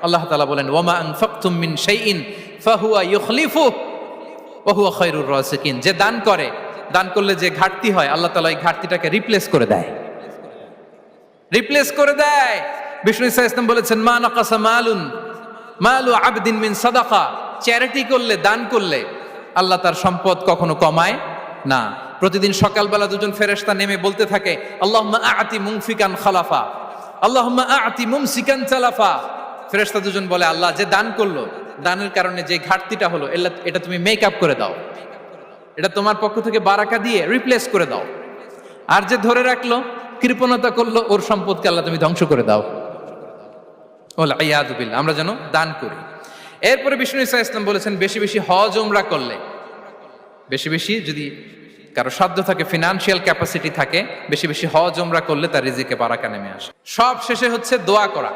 আল্লাহ তাআলা বলেন ওয়ামা আনফাকতুম মিন শাইইন ফাহুয়া ইউখলিফুহু ওয়া হুয়া খায়রুর রাসিকিন। যে দান করে, দান করলে যে ঘাটতি হয় আল্লাহ তাআলা এই ঘাটতিটাকে রিপ্লেস করে দেয়। বিষ্ণু ঈসা ইসলাম বলেছেন মা নাকাসা মালু আবদিন মিন সাদাকা। চ্যারিটি করলে, দান করলে আল্লাহ তার সম্পদ কখনো কমায় না। প্রতিদিন সকালবেলা দুজন ফেরেশতা নেমে বলতে থাকে আল্লাহুম্মা আ'তি মুনফিকান খালাফা, আল্লাহুম্মা আ'তি মুমসিকান চালাফা। ফেরেশতা দুজন বলে আল্লাহ, যে দান করলো, দানের কারণে যে ঘাটতিটা হলো এটা তুমি মেক আপ করে দাও, এটা তোমার পক্ষ থেকে বারাকা দিয়ে রিপ্লেস করে দাও। আর যে ধরে রাখলো, কৃপণতা করলো, ওর সম্পদকে আল্লাহ তুমি ধ্বংস করে দাও। ওয়াল ইয়াদু বিল্লাহ। আমরা যেন দান করি। এরপরে বিষ্ণু ঈসা ইসলাম বলেছেন বেশি বেশি হজ উমরা করলে, বেশি বেশি যদি কারো সাধ্য থাকে, ফিনান্সিয়াল ক্যাপাসিটি থাকে, বেশি বেশি হজ উমরা করলে তার রিজিকে বারাকা নেমে আসে। সব শেষে হচ্ছে দোয়া করা।